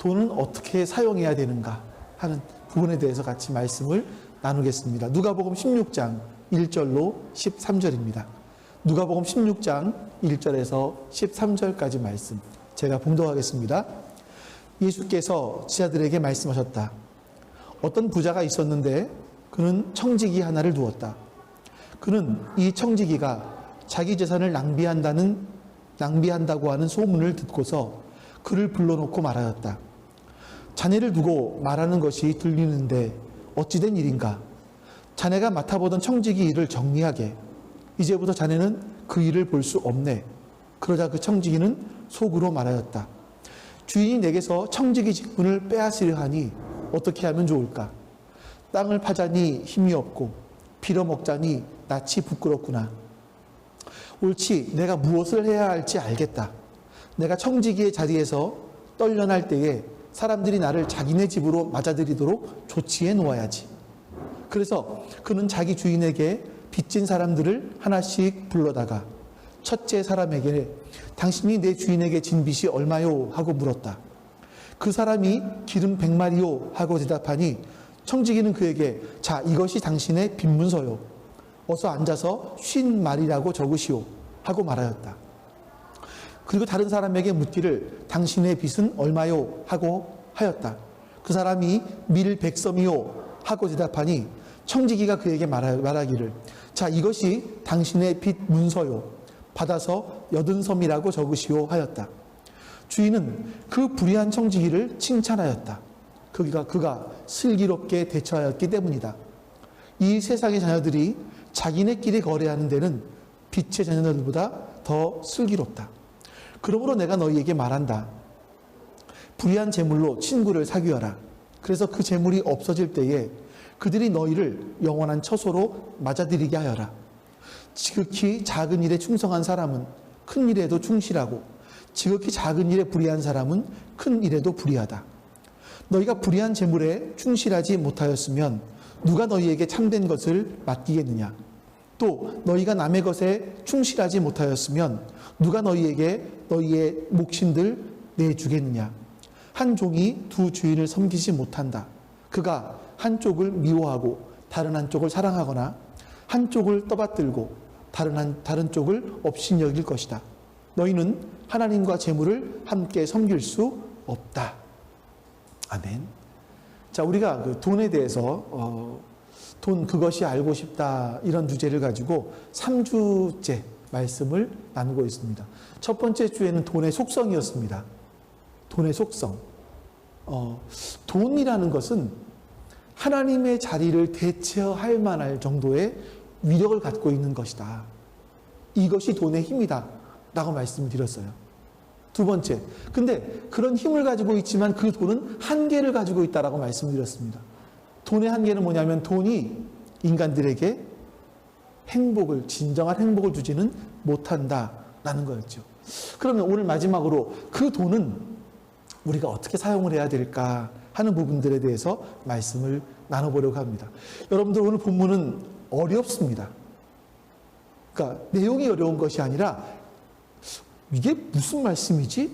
돈은 어떻게 사용해야 되는가 하는 부분에 대해서 같이 말씀을 나누겠습니다. 누가복음 16장 1절로 13절입니다. 누가복음 16장 1절에서 13절까지 말씀 제가 봉독하겠습니다. 예수께서 제자들에게 말씀하셨다. 어떤 부자가 있었는데 그는 청지기 하나를 두었다. 그는 이 청지기가 자기 재산을 낭비한다고 하는 소문을 듣고서 그를 불러놓고 말하였다. 자네를 두고 말하는 것이 들리는데 어찌된 일인가? 자네가 맡아보던 청지기 일을 정리하게. 이제부터 자네는 그 일을 볼 수 없네. 그러자 그 청지기는 속으로 말하였다. 주인이 내게서 청지기 직분을 빼앗으려 하니 어떻게 하면 좋을까? 땅을 파자니 힘이 없고 빌어먹자니 낯이 부끄럽구나. 옳지, 내가 무엇을 해야 할지 알겠다. 내가 청지기의 자리에서 떨려날 때에 사람들이 나를 자기네 집으로 맞아들이도록 조치해 놓아야지. 그래서 그는 자기 주인에게 빚진 사람들을 하나씩 불러다가 첫째 사람에게 당신이 내 주인에게 진 빚이 얼마요? 하고 물었다. 그 사람이 기름 100마리요? 하고 대답하니 청지기는 그에게 자, 이것이 당신의 빚문서요. 어서 앉아서 50마리라고 적으시오. 하고 말하였다. 그리고 다른 사람에게 묻기를 당신의 빚은 얼마요? 하고 하였다. 그 사람이 밀 100섬이요? 하고 대답하니 청지기가 그에게 말하기를 자, 이것이 당신의 빚 문서요. 받아서 80섬이라고 적으시오 하였다. 주인은 그 불의한 청지기를 칭찬하였다. 그가 슬기롭게 대처하였기 때문이다. 이 세상의 자녀들이 자기네끼리 거래하는 데는 빛의 자녀들보다 더 슬기롭다. 그러므로 내가 너희에게 말한다. 불의한 재물로 친구를 사귀어라. 그래서 그 재물이 없어질 때에 그들이 너희를 영원한 처소로 맞아들이게 하여라. 지극히 작은 일에 충성한 사람은 큰 일에도 충실하고 지극히 작은 일에 불의한 사람은 큰 일에도 불의하다. 너희가 불의한 재물에 충실하지 못하였으면 누가 너희에게 참된 것을 맡기겠느냐? 또 너희가 남의 것에 충실하지 못하였으면 누가 너희에게 너희의 몫인들 내주겠느냐? 한 종이 두 주인을 섬기지 못한다. 그가 한쪽을 미워하고 다른 한쪽을 사랑하거나 한쪽을 떠받들고 다른 쪽을 업신여길 것이다. 너희는 하나님과 재물을 함께 섬길 수 없다. 아멘. 자, 우리가 그 돈에 대해서 돈 그것이 알고 싶다 이런 주제를 가지고 3주째 말씀을 나누고 있습니다. 첫 번째 주에는 돈의 속성이었습니다. 돈의 속성. 돈이라는 것은 하나님의 자리를 대체할 만할 정도의 위력을 갖고 있는 것이다. 이것이 돈의 힘이다 라고 말씀을 드렸어요. 두 번째, 근데 그런 힘을 가지고 있지만 그 돈은 한계를 가지고 있다라고 말씀을 드렸습니다. 돈의 한계는 뭐냐면 돈이 인간들에게 진정한 행복을 주지는 못한다라는 거였죠. 그러면 오늘 마지막으로 그 돈은 우리가 어떻게 사용을 해야 될까 하는 부분들에 대해서 말씀을 나눠보려고 합니다. 여러분들 오늘 본문은 어렵습니다. 그러니까 내용이 어려운 것이 아니라 이게 무슨 말씀이지?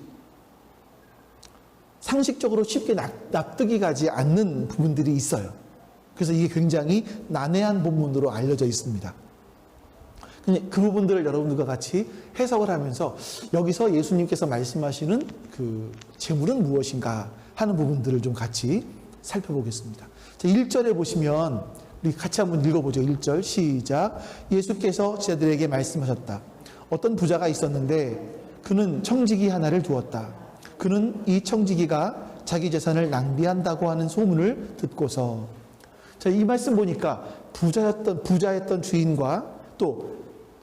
상식적으로 쉽게 납득이 가지 않는 부분들이 있어요. 그래서 이게 굉장히 난해한 본문으로 알려져 있습니다. 그 부분들을 여러분들과 같이 해석을 하면서 여기서 예수님께서 말씀하시는 그 재물은 무엇인가 하는 부분들을 좀 같이 살펴보겠습니다. 1절에 보시면 우리 같이 한번 읽어보죠. 1절 시작. 예수께서 제자들에게 말씀하셨다. 어떤 부자가 있었는데 그는 청지기 하나를 두었다. 그는 이 청지기가 자기 재산을 낭비한다고 하는 소문을 듣고서 자, 이 말씀 보니까 부자였던 주인과 또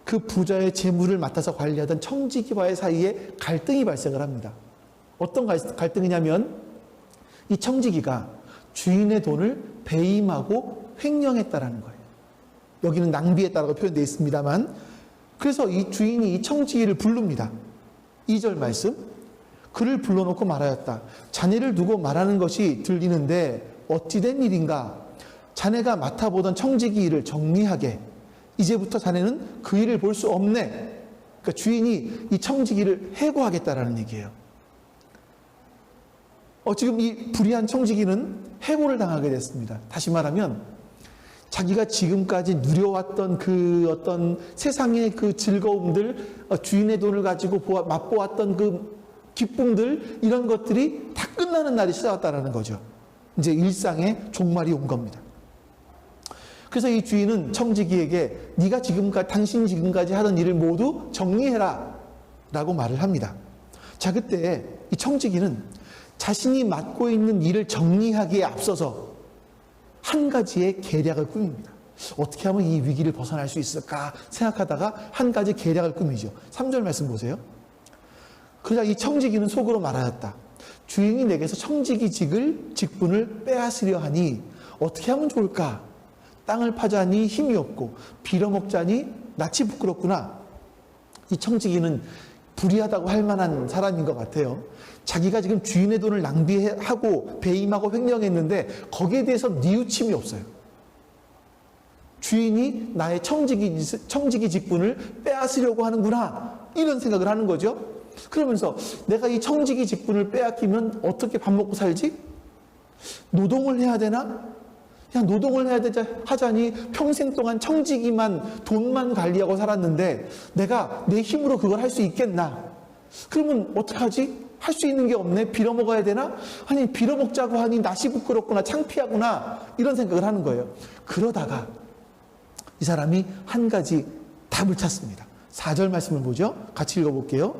그 부자의 재물을 맡아서 관리하던 청지기와의 사이에 갈등이 발생을 합니다. 어떤 갈등이냐면 이 청지기가 주인의 돈을 배임하고 횡령했다라는 거예요. 여기는 낭비했다라고 표현되어 있습니다만 그래서 이 주인이 이 청지기를 부릅니다. 2절 말씀. 그를 불러놓고 말하였다. 자네를 두고 말하는 것이 들리는데 어찌된 일인가? 자네가 맡아보던 청지기 일을 정리하게. 이제부터 자네는 그 일을 볼 수 없네. 그러니까 주인이 이 청지기를 해고하겠다라는 얘기예요. 지금 이 불의한 청지기는 해고를 당하게 됐습니다. 다시 말하면 자기가 지금까지 누려왔던 그 어떤 세상의 그 즐거움들, 주인의 돈을 가지고 맛보았던 그 기쁨들, 이런 것들이 다 끝나는 날이 찾아왔다는 거죠. 이제 일상의 종말이 온 겁니다. 그래서 이 주인은 청지기에게 네가 당신이 지금까지 하던 일을 모두 정리해라 라고 말을 합니다. 자, 그때 이 청지기는 자신이 맡고 있는 일을 정리하기에 앞서서 한 가지의 계략을 꾸밉니다. 어떻게 하면 이 위기를 벗어날 수 있을까 생각하다가 한 가지 계략을 꾸미죠. 3절 말씀 보세요. 그러자 이 청지기는 속으로 말하였다. 주인이 내게서 청지기 직분을 빼앗으려 하니 어떻게 하면 좋을까? 땅을 파자니 힘이 없고 빌어먹자니 낯이 부끄럽구나. 이 청지기는 불의하다고 할 만한 사람인 것 같아요. 자기가 지금 주인의 돈을 낭비하고 배임하고 횡령했는데 거기에 대해서 뉘우침이 없어요. 주인이 나의 청지기 직분을 빼앗으려고 하는구나, 이런 생각을 하는 거죠. 그러면서 내가 이 청지기 직분을 빼앗기면 어떻게 밥 먹고 살지? 노동을 해야 되나? 그냥 노동을 하자니 평생 동안 청지기만, 돈만 관리하고 살았는데 내가 내 힘으로 그걸 할 수 있겠나? 그러면 어떡하지? 할 수 있는 게 없네. 빌어먹어야 되나? 아니, 빌어먹자고 하니 낯이 부끄럽구나, 창피하구나, 이런 생각을 하는 거예요. 그러다가 이 사람이 한 가지 답을 찾습니다. 4절 말씀을 보죠. 같이 읽어볼게요.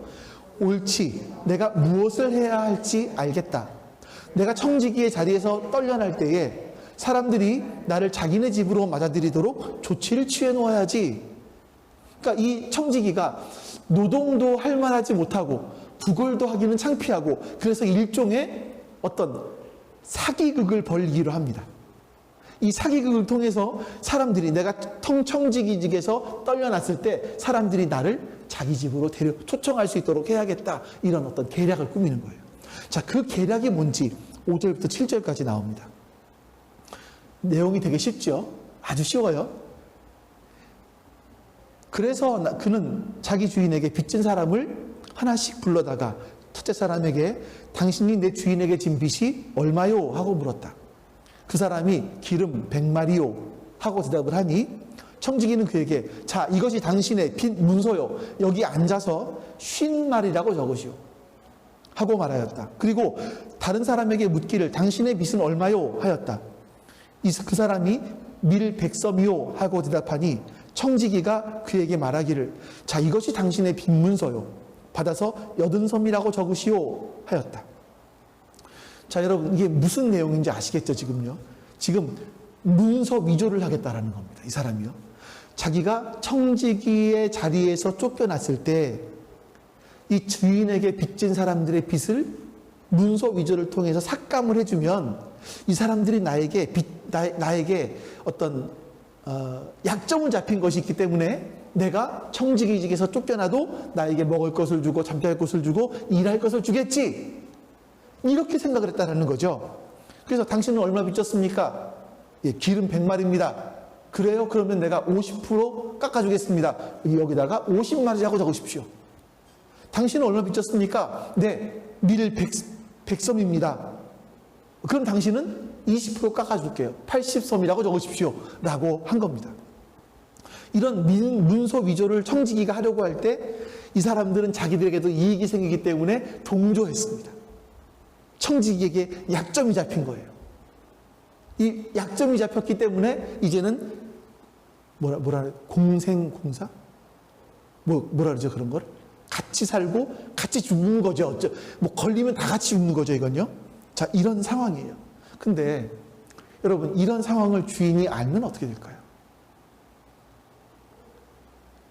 옳지, 내가 무엇을 해야 할지 알겠다. 내가 청지기의 자리에서 떨려날 때에 사람들이 나를 자기네 집으로 맞아들이도록 조치를 취해 놓아야지. 그러니까 이 청지기가 노동도 할 만하지 못하고 부걸도 하기는 창피하고, 그래서 일종의 어떤 사기극을 벌이기로 합니다. 이 사기극을 통해서 사람들이, 내가 청지기직에서 떨려났을 때 사람들이 나를 자기 집으로 초청할 수 있도록 해야겠다, 이런 어떤 계략을 꾸미는 거예요. 자, 그 계략이 뭔지 5절부터 7절까지 나옵니다. 내용이 되게 쉽죠? 아주 쉬워요. 그래서 그는 자기 주인에게 빚진 사람을 하나씩 불러다가 첫째 사람에게 당신이 내 주인에게 진 빚이 얼마요? 하고 물었다. 그 사람이 기름 100마리요 하고 대답을 하니 청지기는 그에게 자, 이것이 당신의 빚 문서요. 여기 앉아서 50마리라고 적으시오 하고 말하였다. 그리고 다른 사람에게 묻기를 당신의 빚은 얼마요? 하였다. 그 사람이 밀 100섬이요 하고 대답하니 청지기가 그에게 말하기를 자, 이것이 당신의 빚 문서요. 받아서 80섬이라고 적으시오 하였다. 자, 여러분, 이게 무슨 내용인지 아시겠죠, 지금요? 지금 문서 위조를 하겠다라는 겁니다, 이 사람이요. 자기가 청지기의 자리에서 쫓겨났을 때 이 주인에게 빚진 사람들의 빚을 문서 위조를 통해서 삭감을 해주면 이 사람들이 나에게 어떤 약점을 잡힌 것이 있기 때문에 내가 청지기직에서 쫓겨나도 나에게 먹을 것을 주고 잠잘 곳을 주고 일할 것을 주겠지, 이렇게 생각을 했다는 거죠. 그래서 당신은 얼마 빚졌습니까? 예, 기름 100마리입니다. 그래요? 그러면 내가 50% 깎아주겠습니다. 여기다가 50마리라고 적으십시오. 당신은 얼마 빚졌습니까? 네, 밀 100섬입니다. 그럼 당신은 20% 깎아줄게요. 80섬이라고 적으십시오 라고 한 겁니다. 이런 문서 위조를 청지기가 하려고 할 때 이 사람들은 자기들에게도 이익이 생기기 때문에 동조했습니다. 청지기에게 약점이 잡힌 거예요. 이 약점이 잡혔기 때문에 이제는 공생공사? 뭐라 그러죠, 그런 걸? 같이 살고 같이 죽는 거죠. 걸리면 다 같이 죽는 거죠, 이건요. 자, 이런 상황이에요. 근데 여러분, 이런 상황을 주인이 알면 어떻게 될까요?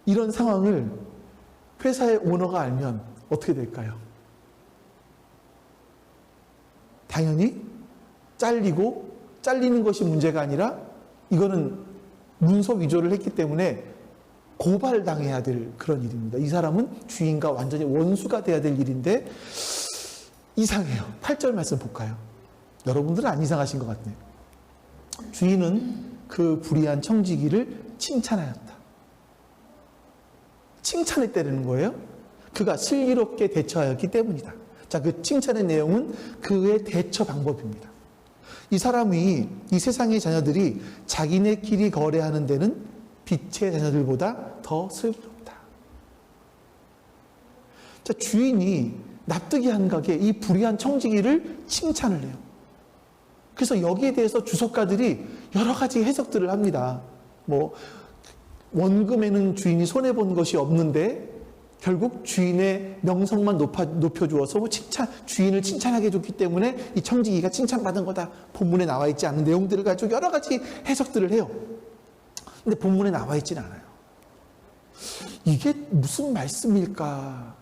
이런 상황을 회사의 오너가 알면 어떻게 될까요? 당연히 잘리는 것이 문제가 아니라 이거는 문서 위조를 했기 때문에 고발당해야 될 그런 일입니다. 이 사람은 주인과 완전히 원수가 돼야 될 일인데 이상해요. 8절 말씀 볼까요? 여러분들은 안 이상하신 것 같네요. 주인은 그 불의한 청지기를 칭찬하였다. 칭찬했다는 거예요. 그가 슬기롭게 대처하였기 때문이다. 자, 그 칭찬의 내용은 그의 대처 방법입니다. 이 사람이, 이 세상의 자녀들이 자기네끼리 거래하는 데는 빛의 자녀들보다 더 슬기롭다. 자, 주인이 납득이 안 가게 이 불의한 청지기를 칭찬을 해요. 그래서 여기에 대해서 주석가들이 여러 가지 해석들을 합니다. 뭐 원금에는 주인이 손해본 것이 없는데 결국 주인의 명성만 높여주어서 주인을 칭찬하게 해줬기 때문에 이 청지기가 칭찬받은 거다. 본문에 나와 있지 않은 내용들을 가지고 여러 가지 해석들을 해요. 근데 본문에 나와 있지는 않아요. 이게 무슨 말씀일까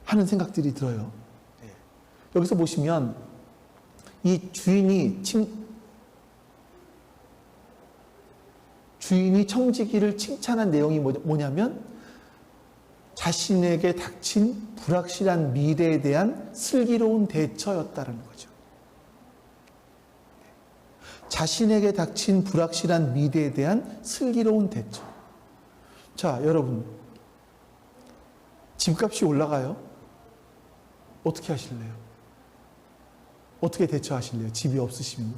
하는 생각들이 들어요. 여기서 보시면 이 주인이 청지기를 칭찬한 내용이 뭐냐면 자신에게 닥친 불확실한 미래에 대한 슬기로운 대처였다라는 거죠. 자신에게 닥친 불확실한 미래에 대한 슬기로운 대처. 자, 여러분, 집값이 올라가요? 어떻게 하실래요? 어떻게 대처하실래요? 집이 없으시면.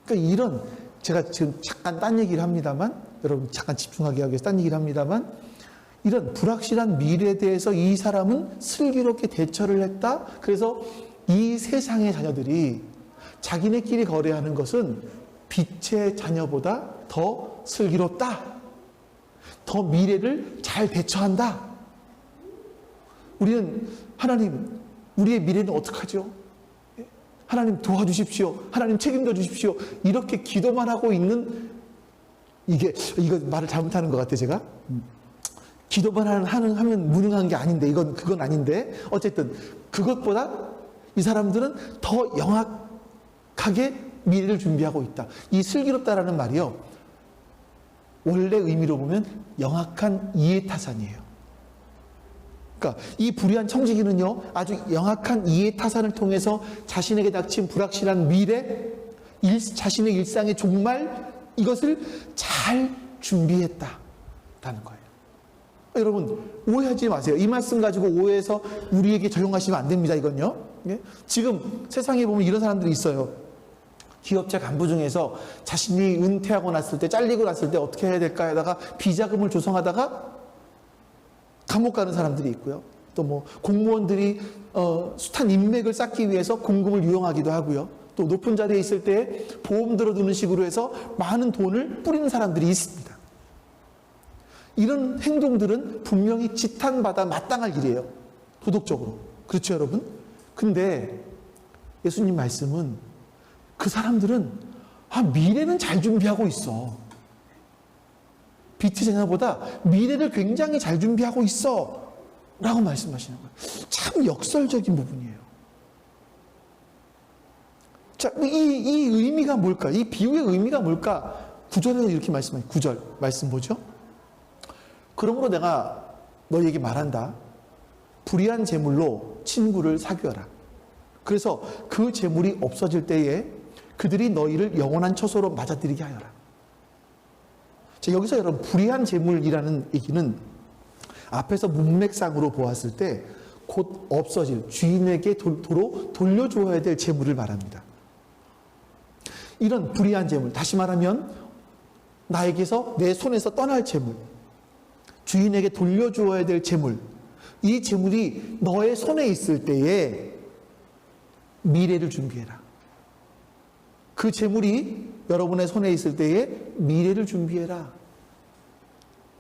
그러니까 이런, 제가 지금 잠깐 딴 얘기를 합니다만, 여러분 잠깐 집중하게 하기 위해서 딴 얘기를 합니다만, 이런 불확실한 미래에 대해서 이 사람은 슬기롭게 대처를 했다. 그래서 이 세상의 자녀들이 자기네끼리 거래하는 것은 빛의 자녀보다 더 슬기롭다. 더 미래를 잘 대처한다. 우리는 하나님, 우리의 미래는 어떡하죠? 하나님 도와주십시오. 하나님 책임져 주십시오. 이렇게 기도만 하고 있는, 이거 말을 잘못하는 것 같아요, 제가. 기도만 하면 무능한 게 아닌데, 그건 아닌데, 어쨌든 그것보다 이 사람들은 더 영악하게 미래를 준비하고 있다. 이 슬기롭다라는 말이요, 원래 의미로 보면 영악한 이해타산이에요. 그러니까 이 불의한 청지기는요, 아주 영악한 이해타산을 통해서 자신에게 닥친 불확실한 미래, 자신의 일상의 종말, 이것을 잘 준비했다라는 거예요. 여러분, 오해하지 마세요. 이 말씀 가지고 오해해서 우리에게 적용하시면 안 됩니다, 이건요. 지금 세상에 보면 이런 사람들이 있어요. 기업체 간부 중에서 자신이 은퇴하고 났을 때, 잘리고 났을 때 어떻게 해야 될까 하다가 비자금을 조성하다가 감옥 가는 사람들이 있고요. 또 뭐 공무원들이 숱한 인맥을 쌓기 위해서 공금을 이용하기도 하고요. 또 높은 자리에 있을 때 보험 들어두는 식으로 해서 많은 돈을 뿌리는 사람들이 있습니다. 이런 행동들은 분명히 지탄받아 마땅할 일이에요. 도덕적으로. 그렇죠, 여러분? 근데 예수님 말씀은 그 사람들은 미래는 잘 준비하고 있어. 빛의 자녀보다 미래를 굉장히 잘 준비하고 있어. 라고 말씀하시는 거예요. 참 역설적인 부분이에요. 자, 이 의미가 뭘까? 이 비유의 의미가 뭘까? 9절에서 이렇게 말씀해요. 9절 말씀 보죠. 그러므로 내가 너희에게 말한다. 불의한 재물로 친구를 사귀어라. 그래서 그 재물이 없어질 때에 그들이 너희를 영원한 처소로 맞아들이게 하여라. 자, 여기서 여러분, 불의한 재물이라는 얘기는 앞에서 문맥상으로 보았을 때 곧 없어질, 주인에게 도로 돌려주어야 될 재물을 말합니다. 이런 불의한 재물, 다시 말하면 나에게서, 내 손에서 떠날 재물, 주인에게 돌려주어야 될 재물, 이 재물이 너의 손에 있을 때에 미래를 준비해라. 그 재물이 여러분의 손에 있을 때에 미래를 준비해라.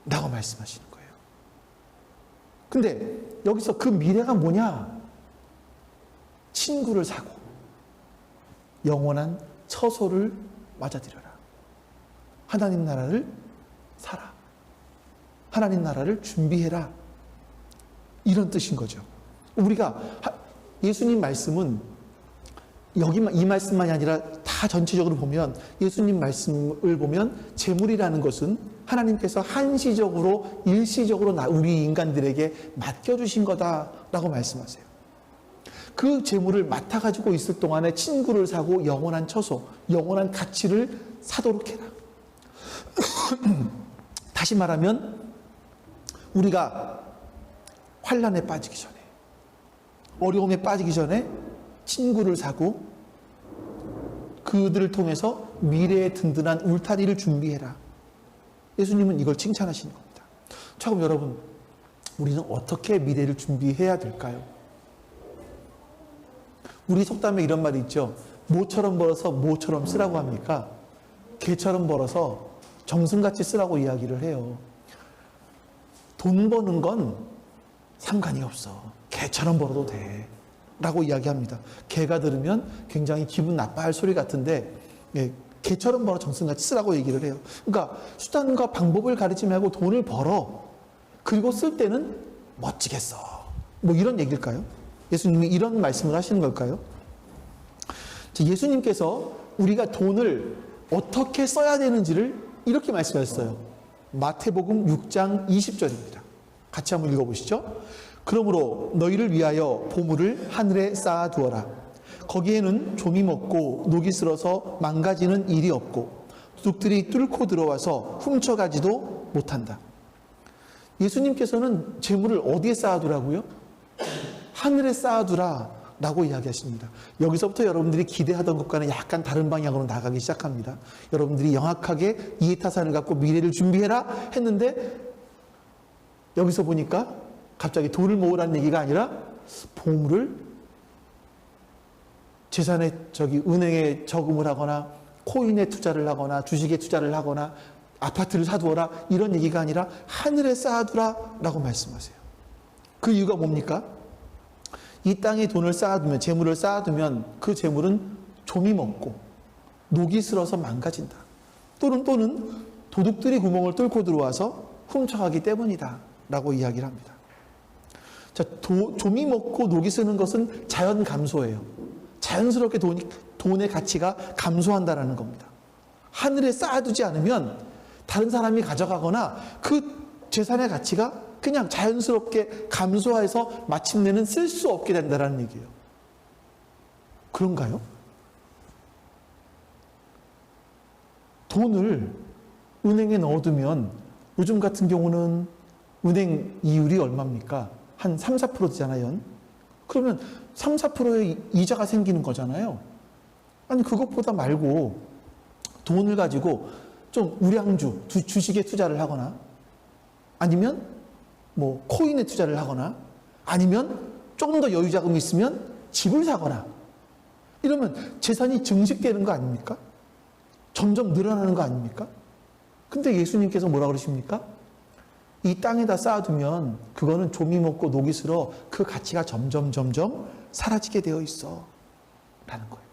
라고 말씀하시는 거예요. 근데 여기서 그 미래가 뭐냐? 친구를 사고 영원한 처소를 맞아들여라. 하나님 나라를 살아. 하나님 나라를 준비해라. 이런 뜻인 거죠. 우리가 예수님 말씀은 이 말씀만이 아니라 다 전체적으로 보면, 예수님 말씀을 보면 재물이라는 것은 하나님께서 한시적으로, 일시적으로 우리 인간들에게 맡겨주신 거다라고 말씀하세요. 그 재물을 맡아가지고 있을 동안에 친구를 사고 영원한 처소, 영원한 가치를 사도록 해라. 다시 말하면 우리가 환난에 빠지기 전에, 어려움에 빠지기 전에 친구를 사고 그들을 통해서 미래의 든든한 울타리를 준비해라. 예수님은 이걸 칭찬하시는 겁니다. 자, 그럼 여러분, 우리는 어떻게 미래를 준비해야 될까요? 우리 속담에 이런 말이 있죠. 모처럼 벌어서 모처럼 쓰라고 합니까? 개처럼 벌어서 정승같이 쓰라고 이야기를 해요. 돈 버는 건 상관이 없어. 개처럼 벌어도 돼. 라고 이야기합니다. 개가 들으면 굉장히 기분 나빠할 소리 같은데, 개처럼 벌어 정승같이 쓰라고 얘기를 해요. 그러니까 수단과 방법을 가리지 말고 돈을 벌어. 그리고 쓸 때는 멋지게 써. 뭐 이런 얘기일까요? 예수님이 이런 말씀을 하시는 걸까요? 예수님께서 우리가 돈을 어떻게 써야 되는지를 이렇게 말씀하셨어요. 마태복음 6장 20절입니다. 같이 한번 읽어보시죠. 그러므로 너희를 위하여 보물을 하늘에 쌓아두어라. 거기에는 좀이 먹고 녹이 슬어서 망가지는 일이 없고 도둑들이 뚫고 들어와서 훔쳐가지도 못한다. 예수님께서는 재물을 어디에 쌓아두라고요? 하늘에 쌓아두라 라고 이야기하십니다. 여기서부터 여러분들이 기대하던 것과는 약간 다른 방향으로 나가기 시작합니다. 여러분들이 명확하게 이해타산을 갖고 미래를 준비해라 했는데, 여기서 보니까 갑자기 돈을 모으라는 얘기가 아니라 보물을 재산에 은행에 저금을 하거나 코인에 투자를 하거나 주식에 투자를 하거나 아파트를 사두어라, 이런 얘기가 아니라 하늘에 쌓아두라 라고 말씀하세요. 그 이유가 뭡니까? 이 땅에 돈을 쌓아두면, 재물을 쌓아두면 그 재물은 좀이 먹고 녹이 슬어서 망가진다. 또는 도둑들이 구멍을 뚫고 들어와서 훔쳐가기 때문이다 라고 이야기를 합니다. 자, 좀이 먹고 녹이 쓰는 것은 자연 감소예요. 자연스럽게 돈의 가치가 감소한다라는 겁니다. 하늘에 쌓아두지 않으면 다른 사람이 가져가거나 그 재산의 가치가 그냥 자연스럽게 감소해서 마침내는 쓸 수 없게 된다는 얘기예요. 그런가요? 돈을 은행에 넣어두면 요즘 같은 경우는 은행 이율이 얼마입니까? 한 3, 4%잖아요. 그러면 3, 4%의 이자가 생기는 거잖아요. 아니, 그것보다 말고 돈을 가지고 좀 우량주, 주식에 투자를 하거나, 아니면 뭐 코인에 투자를 하거나, 아니면 조금 더 여유 자금이 있으면 집을 사거나, 이러면 재산이 증식되는 거 아닙니까? 점점 늘어나는 거 아닙니까? 근데 예수님께서 뭐라 그러십니까? 이 땅에다 쌓아두면 그거는 좀이 먹고 녹이 슬어 그 가치가 점점 사라지게 되어 있어 라는 거예요.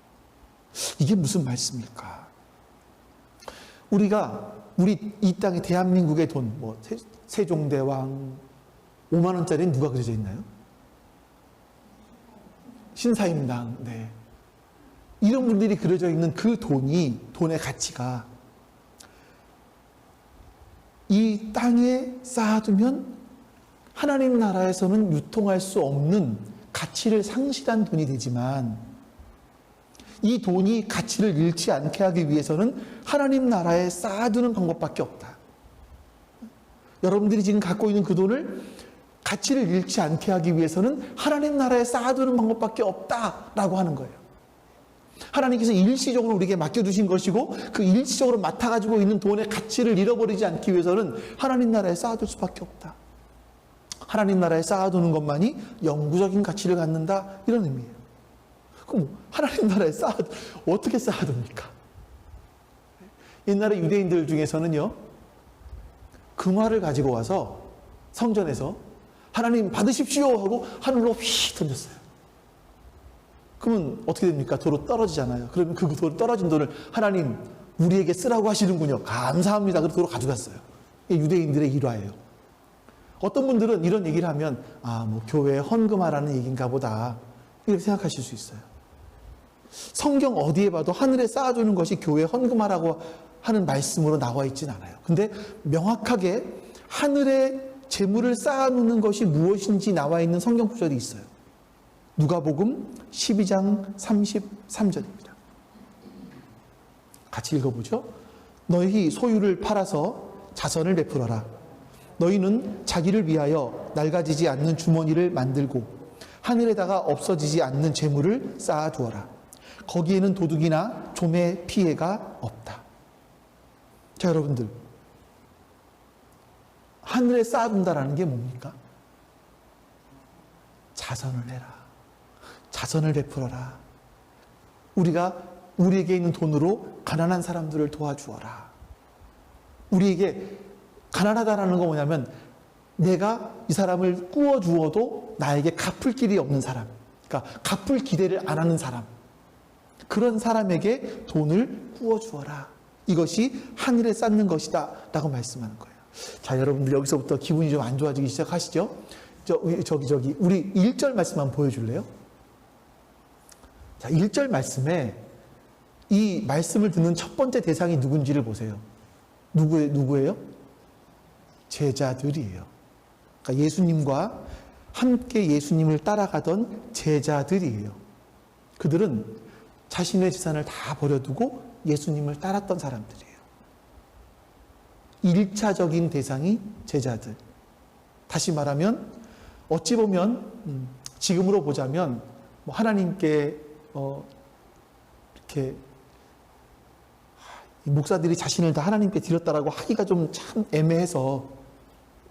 이게 무슨 말씀일까? 우리 이 땅에 대한민국의 돈, 뭐 세종대왕 5만 원짜리는 누가 그려져 있나요? 신사임당. 네. 이런 분들이 그려져 있는 그 돈의 가치가 이 땅에 쌓아두면 하나님 나라에서는 유통할 수 없는 가치를 상실한 돈이 되지만, 이 돈이 가치를 잃지 않게 하기 위해서는 하나님 나라에 쌓아두는 방법밖에 없다. 여러분들이 지금 갖고 있는 그 돈을 가치를 잃지 않게 하기 위해서는 하나님 나라에 쌓아두는 방법밖에 없다라고 하는 거예요. 하나님께서 일시적으로 우리에게 맡겨두신 것이고, 그 일시적으로 맡아가지고 있는 돈의 가치를 잃어버리지 않기 위해서는 하나님 나라에 쌓아둘 수밖에 없다. 하나님 나라에 쌓아두는 것만이 영구적인 가치를 갖는다, 이런 의미예요. 그럼 하나님 나라에 어떻게 쌓아둡니까? 옛날에 유대인들 중에서는요, 금화를 가지고 와서 성전에서 하나님 받으십시오 하고 하늘로 휙 던졌어요. 그러면 어떻게 됩니까? 도로 떨어지잖아요. 그러면 그 도로 떨어진 돈을 하나님 우리에게 쓰라고 하시는군요. 감사합니다. 그래서 도로 가져갔어요. 이게 유대인들의 일화예요. 어떤 분들은 이런 얘기를 하면 뭐 교회에 헌금하라는 얘기인가 보다, 이렇게 생각하실 수 있어요. 성경 어디에 봐도 하늘에 쌓아두는 것이 교회에 헌금하라고 하는 말씀으로 나와 있진 않아요. 근데 명확하게 하늘에 재물을 쌓아놓는 것이 무엇인지 나와 있는 성경 구절이 있어요. 누가복음 12장 33절입니다. 같이 읽어보죠. 너희 소유를 팔아서 자선을 베풀어라. 너희는 자기를 위하여 낡아지지 않는 주머니를 만들고 하늘에다가 없어지지 않는 재물을 쌓아두어라. 거기에는 도둑이나 좀의 피해가 없다. 자, 여러분들, 하늘에 쌓아둔다라는 게 뭡니까? 자선을 해라. 자선을 베풀어라. 우리에게 있는 돈으로 가난한 사람들을 도와주어라. 우리에게 가난하다라는 건 뭐냐면 내가 이 사람을 꾸어주어도 나에게 갚을 길이 없는 사람, 그러니까 갚을 기대를 안 하는 사람, 그런 사람에게 돈을 꾸어주어라. 이것이 하늘에 쌓는 것이다 라고 말씀하는 거예요. 자, 여러분들 여기서부터 기분이 좀 안 좋아지기 시작하시죠? 우리 1절 말씀만 보여줄래요? 자, 1절 말씀에 이 말씀을 듣는 첫 번째 대상이 누군지를 보세요. 누구예요? 제자들이에요. 그러니까 예수님과 함께 예수님을 따라가던 제자들이에요. 그들은 자신의 재산을 다 버려두고 예수님을 따랐던 사람들이에요. 1차적인 대상이 제자들. 다시 말하면 어찌 보면 지금으로 보자면 하나님께 이렇게 목사들이 자신을 다 하나님께 드렸다라고 하기가 좀 참 애매해서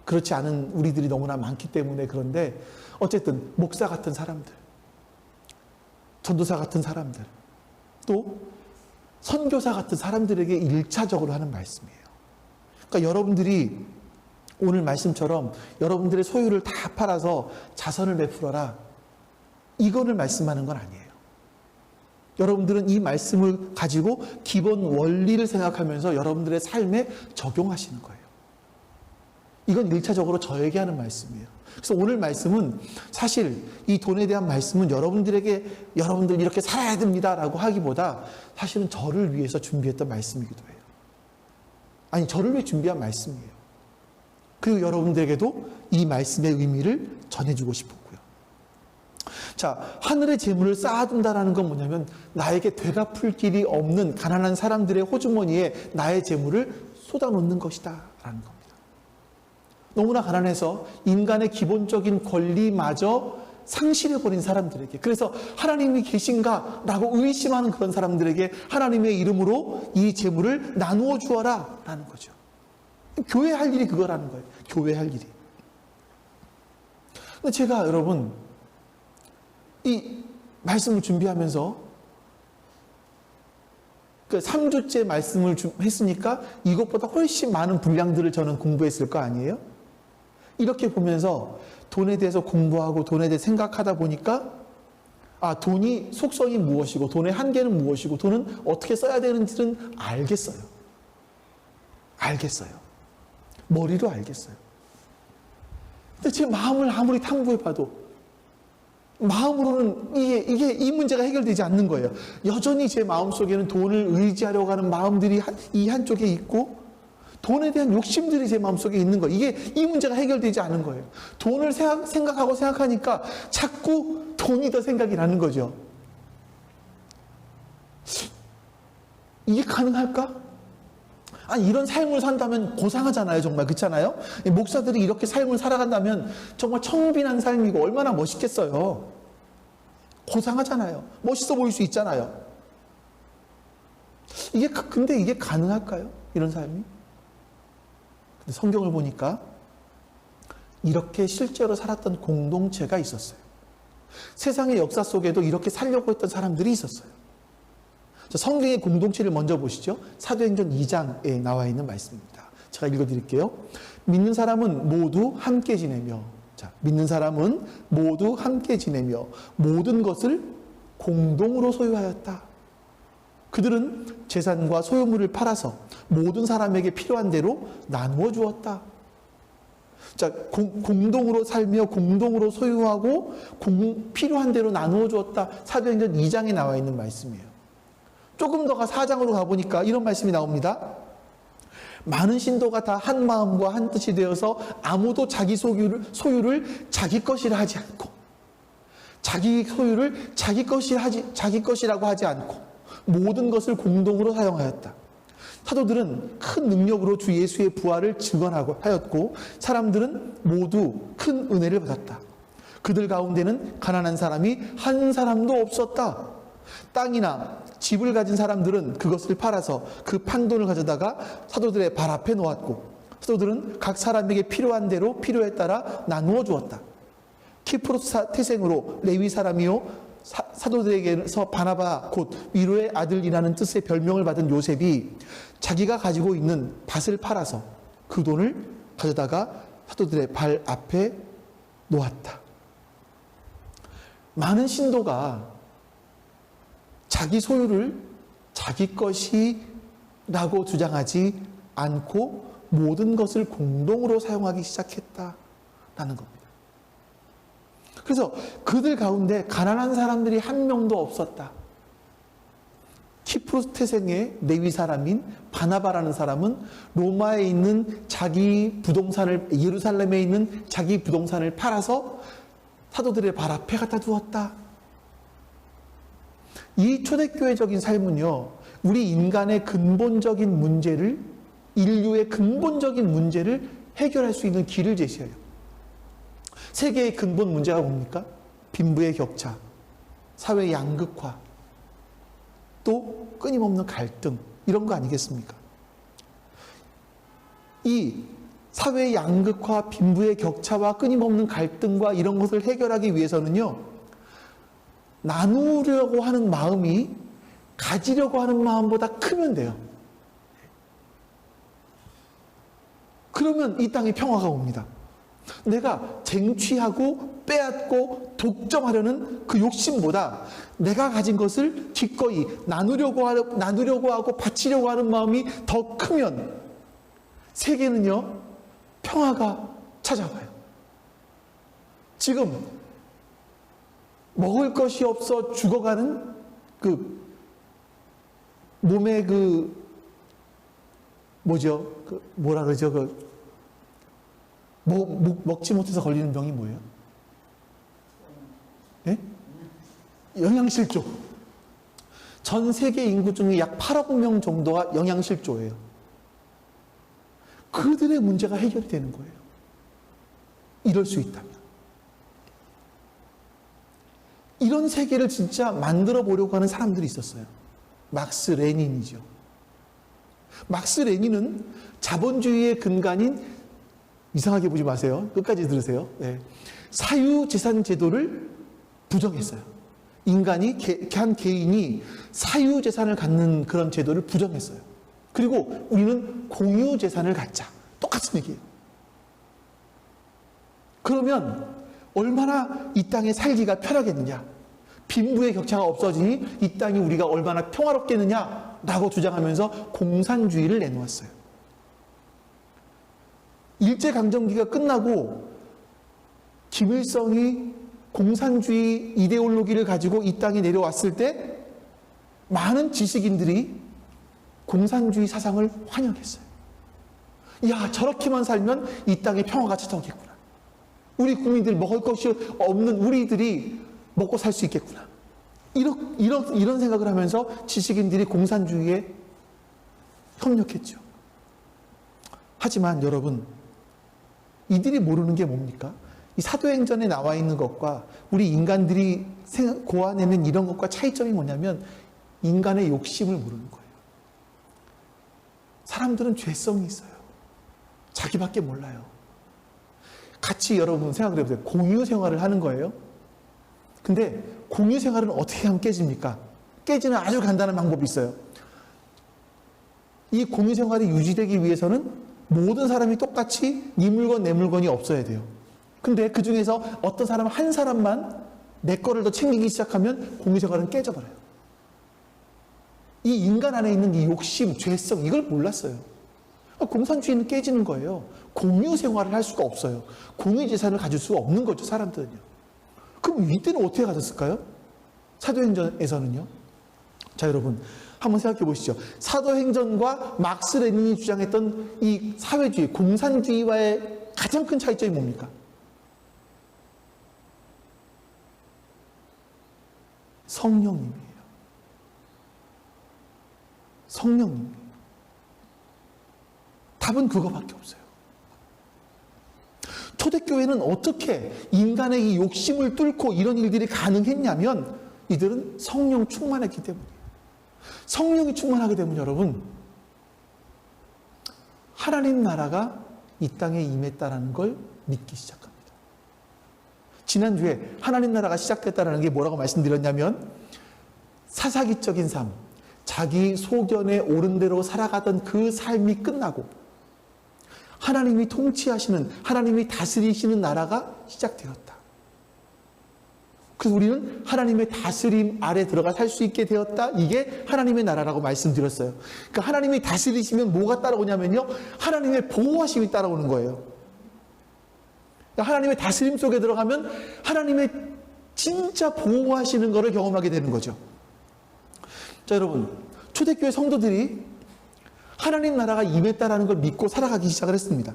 그렇지 않은 우리들이 너무나 많기 때문에. 그런데 어쨌든 목사 같은 사람들, 전도사 같은 사람들, 또 선교사 같은 사람들에게 1차적으로 하는 말씀이에요. 그러니까 여러분들이 오늘 말씀처럼 여러분들의 소유를 다 팔아서 자선을 베풀어라, 이거를 말씀하는 건 아니에요. 여러분들은 이 말씀을 가지고 기본 원리를 생각하면서 여러분들의 삶에 적용하시는 거예요. 이건 1차적으로 저에게 하는 말씀이에요. 그래서 오늘 말씀은 사실 이 돈에 대한 말씀은 여러분들 이렇게 살아야 됩니다라고 하기보다 사실은 저를 위해서 준비했던 말씀이기도 해요. 아니, 저를 위해 준비한 말씀이에요. 그리고 여러분들에게도 이 말씀의 의미를 전해주고 싶었고요. 자, 하늘의 재물을 쌓아둔다라는 건 뭐냐면 나에게 되갚을 길이 없는 가난한 사람들의 호주머니에 나의 재물을 쏟아놓는 것이다 라는 겁니다. 너무나 가난해서 인간의 기본적인 권리마저 상실해버린 사람들에게, 그래서 하나님이 계신가 라고 의심하는 그런 사람들에게 하나님의 이름으로 이 재물을 나누어 주어라 라는 거죠. 교회 할 일이 그거라는 거예요. 교회 할 일이. 근데 제가 여러분 이 말씀을 준비하면서 3주째 말씀을 했으니까 이것보다 훨씬 많은 분량들을 저는 공부했을 거 아니에요? 이렇게 보면서 돈에 대해서 공부하고 돈에 대해 생각하다 보니까 돈이 속성이 무엇이고 돈의 한계는 무엇이고 돈은 어떻게 써야 되는지는 알겠어요. 머리로 알겠어요. 근데 제 마음을 아무리 탐구해봐도 마음으로는 이 문제가 해결되지 않는 거예요. 여전히 제 마음속에는 돈을 의지하려고 하는 마음들이 이 한쪽에 있고 돈에 대한 욕심들이 제 마음속에 있는 거예요. 이 문제가 해결되지 않은 거예요. 돈을 생각하니까 자꾸 돈이 더 생각이 나는 거죠. 이게 가능할까? 아니, 이런 삶을 산다면 고상하잖아요. 정말 그렇잖아요. 목사들이 이렇게 삶을 살아간다면 정말 청빈한 삶이고 얼마나 멋있겠어요. 고상하잖아요. 멋있어 보일 수 있잖아요. 근데 이게 가능할까요? 이런 삶이? 근데 성경을 보니까 이렇게 실제로 살았던 공동체가 있었어요. 세상의 역사 속에도 이렇게 살려고 했던 사람들이 있었어요. 성경의 공동체를 먼저 보시죠. 사도행전 2장에 나와 있는 말씀입니다. 제가 읽어드릴게요. 믿는 사람은 모두 함께 지내며, 믿는 사람은 모두 함께 지내며 모든 것을 공동으로 소유하였다. 그들은 재산과 소유물을 팔아서 모든 사람에게 필요한 대로 나누어 주었다. 공동으로 살며 공동으로 소유하고 필요한 대로 나누어 주었다. 사도행전 2장에 나와 있는 말씀이에요. 조금 더 4장으로 가보니까 이런 말씀이 나옵니다. 많은 신도가 다 한 마음과 한 뜻이 되어서 아무도 자기 소유를 자기 것이라 하지 않고, 자기 소유를 자기 것이라고 하지 않고 모든 것을 공동으로 사용하였다. 사도들은 큰 능력으로 주 예수의 부활을 증언하고 하였고 사람들은 모두 큰 은혜를 받았다. 그들 가운데는 가난한 사람이 한 사람도 없었다. 땅이나 집을 가진 사람들은 그것을 팔아서 그 판돈을 가져다가 사도들의 발 앞에 놓았고 사도들은 각 사람에게 필요한 대로 필요에 따라 나누어 주었다. 키프로스 태생으로 레위 사람이요 사도들에게서 바나바 곧 위로의 아들이라는 뜻의 별명을 받은 요셉이 자기가 가지고 있는 밭을 팔아서 그 돈을 가져다가 사도들의 발 앞에 놓았다. 많은 신도가 자기 소유를 자기 것이라고 주장하지 않고 모든 것을 공동으로 사용하기 시작했다라는 겁니다. 그래서 그들 가운데 가난한 사람들이 한 명도 없었다. 키프로스 태생의 레위 사람인 바나바라는 사람은 로마에 있는 자기 부동산을 예루살렘에 있는 자기 부동산을 팔아서 사도들의 발 앞에 갖다 두었다. 이 초대교회적인 삶은요, 우리 인간의 근본적인 문제를, 인류의 근본적인 문제를 해결할 수 있는 길을 제시해요. 세계의 근본 문제가 뭡니까? 빈부의 격차, 사회 양극화, 또 끊임없는 갈등, 이런 거 아니겠습니까? 이 사회 양극화, 빈부의 격차와 끊임없는 갈등과 이런 것을 해결하기 위해서는요, 나누려고 하는 마음이 가지려고 하는 마음보다 크면 돼요. 그러면 이 땅에 평화가 옵니다. 내가 쟁취하고 빼앗고 독점하려는 그 욕심보다 내가 가진 것을 기꺼이 나누려고 하고 바치려고 하는 마음이 더 크면 세계는요, 평화가 찾아와요. 지금 먹을 것이 없어 죽어가는 그 몸에 뭐라 그러죠? 먹지 못해서 걸리는 병이 뭐예요? 예? 영양실조. 전 세계 인구 중에 약 8억 명 정도가 영양실조예요. 그들의 문제가 해결이 되는 거예요. 이럴 수 있다면. 이런 세계를 진짜 만들어 보려고 하는 사람들이 있었어요. 막스 레닌이죠. 막스 레닌은 자본주의의 근간인, 이상하게 보지 마세요. 끝까지 들으세요. 네. 사유재산 제도를 부정했어요. 인간이, 한 개인이 사유재산을 갖는 그런 제도를 부정했어요. 그리고 우리는 공유재산을 갖자. 똑같은 얘기예요. 그러면 얼마나 이 땅에 살기가 편하겠느냐, 빈부의 격차가 없어지니 이 땅이 우리가 얼마나 평화롭겠느냐라고 주장하면서 공산주의를 내놓았어요. 일제강점기가 끝나고 김일성이 공산주의 이데올로기를 가지고 이 땅에 내려왔을 때 많은 지식인들이 공산주의 사상을 환영했어요. 야, 저렇게만 살면 이 땅에 평화가 찾아오겠구나. 우리 국민들 먹을 것이 없는 우리들이 먹고 살 수 있겠구나. 이런 생각을 하면서 지식인들이 공산주의에 협력했죠. 하지만 여러분, 이들이 모르는 게 뭡니까? 이 사도행전에 나와 있는 것과 우리 인간들이 고안해낸 이런 것과 차이점이 뭐냐면 인간의 욕심을 모르는 거예요. 사람들은 죄성이 있어요. 자기밖에 몰라요. 같이 여러분 생각을 해보세요. 공유 생활을 하는 거예요. 근데 공유 생활은 어떻게 하면 깨집니까? 깨지는 아주 간단한 방법이 있어요. 이 공유 생활이 유지되기 위해서는 모든 사람이 똑같이 네 물건 내 물건이 없어야 돼요. 근데 그 중에서 어떤 사람 한 사람만 내 거를 더 챙기기 시작하면 공유 생활은 깨져버려요. 이 인간 안에 있는 이 욕심, 죄성, 이걸 몰랐어요. 공산주의는 깨지는 거예요. 공유 생활을 할 수가 없어요. 공유 재산을 가질 수가 없는 거죠, 사람들은요. 그럼 이때는 어떻게 가졌을까요? 사도행전에서는요. 자, 여러분 한번 생각해 보시죠. 사도행전과 막스 레닌이 주장했던 이 사회주의, 공산주의와의 가장 큰 차이점이 뭡니까? 성령님이에요. 성령님. 답은 그거밖에 없어요. 초대교회는 어떻게 인간의 이 욕심을 뚫고 이런 일들이 가능했냐면 이들은 성령 충만했기 때문이에요. 성령이 충만하게 되면 여러분, 하나님 나라가 이 땅에 임했다라는 걸 믿기 시작합니다. 지난주에 하나님 나라가 시작됐다는 게 뭐라고 말씀드렸냐면 사사기적인 삶, 자기 소견에 옳은 대로 살아가던 그 삶이 끝나고 하나님이 통치하시는, 하나님이 다스리시는 나라가 시작되었다. 그래서 우리는 하나님의 다스림 아래 들어가 살 수 있게 되었다. 이게 하나님의 나라라고 말씀드렸어요. 그러니까 하나님이 다스리시면 뭐가 따라오냐면요, 하나님의 보호하심이 따라오는 거예요. 그러니까 하나님의 다스림 속에 들어가면 하나님의 진짜 보호하시는 것을 경험하게 되는 거죠. 자, 여러분, 초대교회 성도들이 하나님 나라가 임했다라는 걸 믿고 살아가기 시작을 했습니다.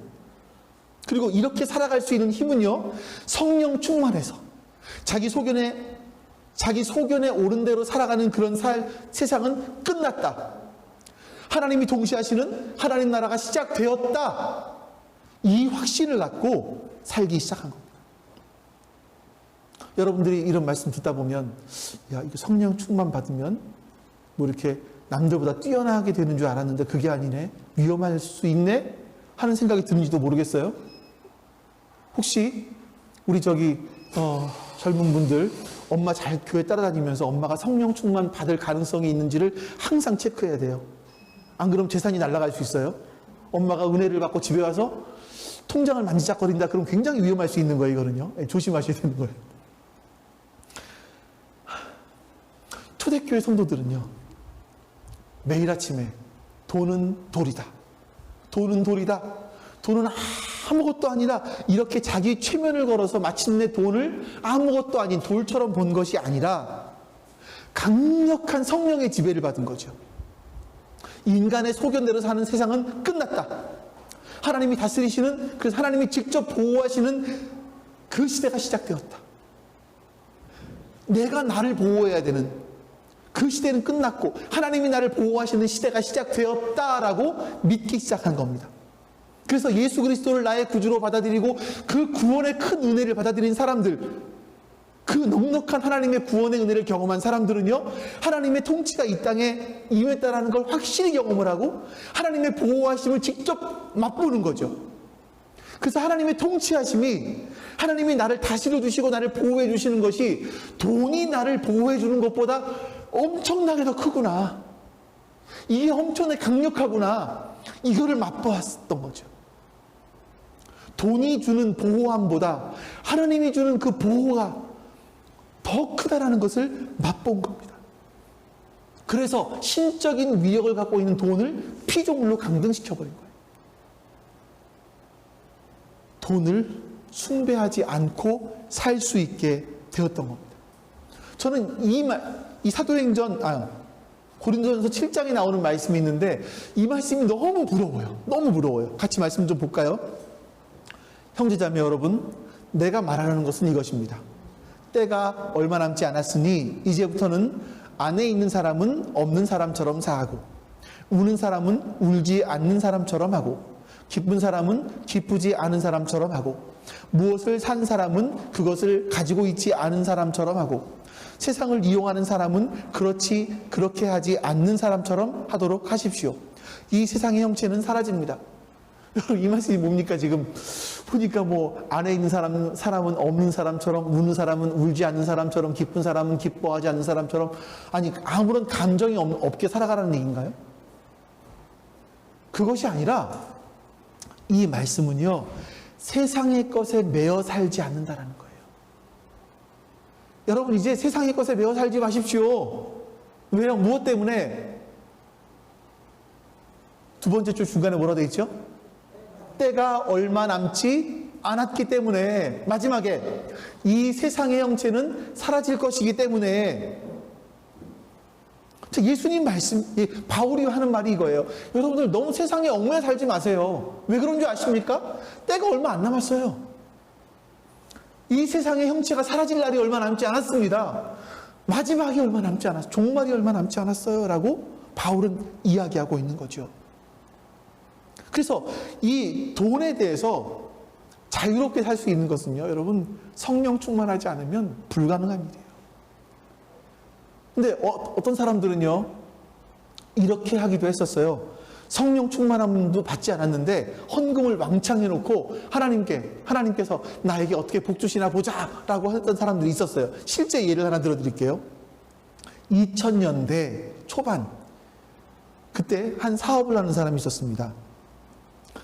그리고 이렇게 살아갈 수 있는 힘은요, 성령 충만해서 자기 소견에 옳은 대로 살아가는 그런 세상은 끝났다. 하나님이 동시하시는 하나님 나라가 시작되었다. 이 확신을 갖고 살기 시작한 겁니다. 여러분들이 이런 말씀 듣다 보면, 야, 이거 성령 충만 받으면 뭐 이렇게 남들보다 뛰어나게 되는 줄 알았는데 그게 아니네, 위험할 수 있네 하는 생각이 드는지도 모르겠어요. 혹시 우리 젊은 분들 엄마 잘 교회 따라다니면서 엄마가 성령 충만 받을 가능성이 있는지를 항상 체크해야 돼요. 안 그러면 재산이 날아갈 수 있어요. 엄마가 은혜를 받고 집에 와서 통장을 만지작거린다, 그럼 굉장히 위험할 수 있는 거예요. 이거는요, 조심하셔야 되는 거예요. 초대교회 성도들은요, 매일 아침에 돈은 돌이다, 돈은 돌이다, 돈은 아무것도 아니라, 이렇게 자기 최면을 걸어서 마침내 돈을 아무것도 아닌 돌처럼 본 것이 아니라 강력한 성령의 지배를 받은 거죠. 인간의 소견대로 사는 세상은 끝났다. 하나님이 다스리시는, 그래서 하나님이 직접 보호하시는 그 시대가 시작되었다. 내가 나를 보호해야 되는 그 시대는 끝났고 하나님이 나를 보호하시는 시대가 시작되었다라고 믿기 시작한 겁니다. 그래서 예수 그리스도를 나의 구주로 받아들이고 그 구원의 큰 은혜를 받아들인 사람들, 그 넉넉한 하나님의 구원의 은혜를 경험한 사람들은요, 하나님의 통치가 이 땅에 임했다라는 걸 확실히 경험을 하고 하나님의 보호하심을 직접 맛보는 거죠. 그래서 하나님의 통치하심이, 하나님이 나를 다스려 주시고 나를 보호해 주시는 것이 돈이 나를 보호해 주는 것보다 엄청나게 더 크구나, 이게 엄청나게 강력하구나, 이거를 맛보았던 거죠. 돈이 주는 보호함보다 하나님이 주는 그 보호가 더 크다라는 것을 맛본 겁니다. 그래서 신적인 위력을 갖고 있는 돈을 피조물로 강등시켜버린 거예요. 돈을 숭배하지 않고 살 수 있게 되었던 겁니다. 저는 이 사도행전, 고린도전서 7장에 나오는 말씀이 있는데 이 말씀이 너무 부러워요. 너무 부러워요. 같이 말씀 좀 볼까요? 형제자매 여러분, 내가 말하는 것은 이것입니다. 때가 얼마 남지 않았으니 이제부터는 안에 있는 사람은 없는 사람처럼 사하고, 우는 사람은 울지 않는 사람처럼 하고, 기쁜 사람은 기쁘지 않은 사람처럼 하고, 무엇을 산 사람은 그것을 가지고 있지 않은 사람처럼 하고, 세상을 이용하는 사람은 그렇게 하지 않는 사람처럼 하도록 하십시오. 이 세상의 형체는 사라집니다. 여러분, 이 말씀이 뭡니까? 지금 보니까 뭐 안에 있는 사람은 없는 사람처럼, 우는 사람은 울지 않는 사람처럼, 기쁜 사람은 기뻐하지 않는 사람처럼, 아니 아무런 감정이 없게 살아가라는 얘기인가요? 그것이 아니라 이 말씀은요, 세상의 것에 매여 살지 않는다라는 거예요. 여러분, 이제 세상의 것에 매여 살지 마십시오. 왜요? 무엇 때문에? 두 번째 줄 중간에 뭐라 되어 있죠? 때가 얼마 남지 않았기 때문에, 마지막에 이 세상의 형체는 사라질 것이기 때문에. 예수님 말씀, 바울이 하는 말이 이거예요. 여러분들 너무 세상에 얽매여 살지 마세요. 왜 그런 줄 아십니까? 때가 얼마 안 남았어요. 이 세상의 형체가 사라질 날이 얼마 남지 않았습니다. 마지막이 얼마 남지 않았어요. 종말이 얼마 남지 않았어요 라고 바울은 이야기하고 있는 거죠. 그래서 이 돈에 대해서 자유롭게 살 수 있는 것은요, 여러분, 성령 충만하지 않으면 불가능한 일이에요. 근데 어떤 사람들은요, 이렇게 하기도 했었어요. 성령 충만함도 받지 않았는데 헌금을 왕창 해놓고 하나님께서 나에게 어떻게 복 주시나 보자 라고 했던 사람들이 있었어요. 실제 예를 하나 들어드릴게요. 2000년대 초반, 그때 한 사업을 하는 사람이 있었습니다.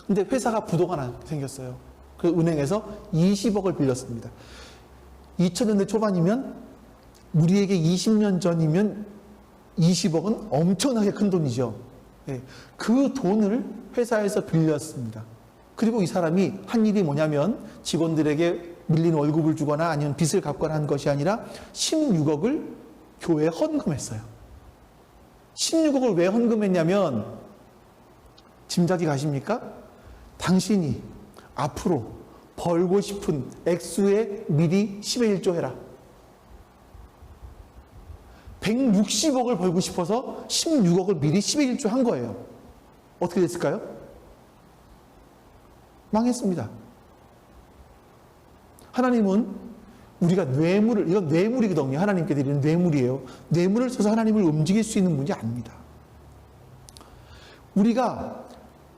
근데 회사가 부도가 생겼어요. 그 은행에서 20억을 빌렸습니다. 2000년대 초반이면 우리에게 20년 전이면 20억은 엄청나게 큰 돈이죠. 예, 그 돈을 회사에서 빌렸습니다. 그리고 이 사람이 한 일이 뭐냐면 직원들에게 밀린 월급을 주거나 아니면 빚을 갚거나 한 것이 아니라 16억을 교회에 헌금했어요. 16억을 왜 헌금했냐면, 짐작이 가십니까? 당신이 앞으로 벌고 싶은 액수에 미리 10의 1조 해라. 160억을 벌고 싶어서 16억을 미리 10의 1조 한 거예요. 어떻게 됐을까요? 망했습니다. 하나님은 우리가 이건 뇌물이거든요. 하나님께 드리는 뇌물이에요. 뇌물을 써서 하나님을 움직일 수 있는 분이 아닙니다. 우리가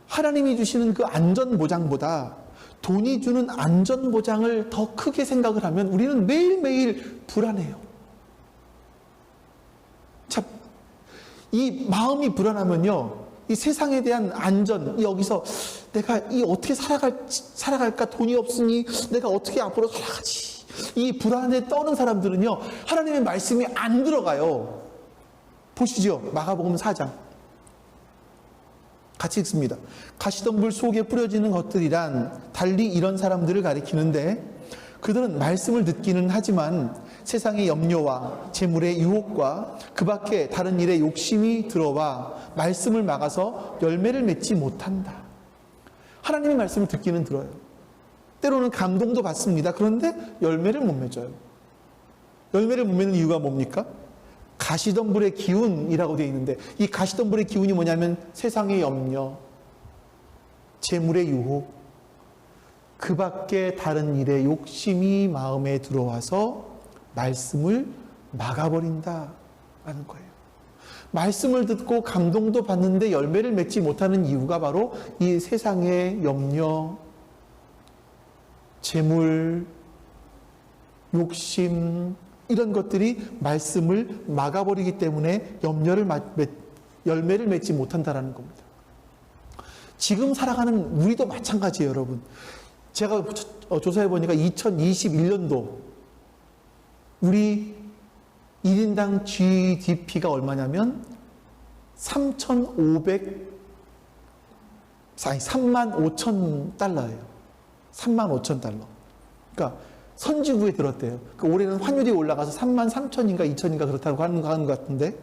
하나님이 주시는 그 안전보장보다 돈이 주는 안전보장을 더 크게 생각을 하면 우리는 매일매일 불안해요. 참, 이 마음이 불안하면요, 이 세상에 대한 안전, 여기서 내가 어떻게 살아갈까? 돈이 없으니 내가 어떻게 앞으로 살아가지? 이 불안에 떠는 사람들은요, 하나님의 말씀이 안 들어가요. 보시죠. 마가복음 4장. 같이 읽습니다. 가시덤불 속에 뿌려지는 것들이란 달리 이런 사람들을 가리키는데, 그들은 말씀을 듣기는 하지만 세상의 염려와 재물의 유혹과 그 밖에 다른 일에 욕심이 들어와 말씀을 막아서 열매를 맺지 못한다. 하나님의 말씀을 듣기는 들어요. 때로는 감동도 받습니다. 그런데 열매를 못 맺어요. 열매를 못 맺는 이유가 뭡니까? 가시덤불의 기운이라고 되어 있는데, 이 가시덤불의 기운이 뭐냐면 세상의 염려, 재물의 유혹, 그 밖에 다른 일에 욕심이 마음에 들어와서 말씀을 막아버린다라는 거예요. 말씀을 듣고 감동도 받는데 열매를 맺지 못하는 이유가 바로 이 세상의 염려, 재물, 욕심, 이런 것들이 말씀을 막아버리기 때문에 열매를 맺지 못한다는 겁니다. 지금 살아가는 우리도 마찬가지예요, 여러분. 제가 조사해 보니까 2021년도 우리 1인당 GDP가 얼마냐면 3만 5천 달러예요. 3만 5천 달러. 그러니까 선진국에 들었대요. 그러니까 올해는 환율이 올라가서 3만 3천인가 2천인가 그렇다고 하는 것 같은데,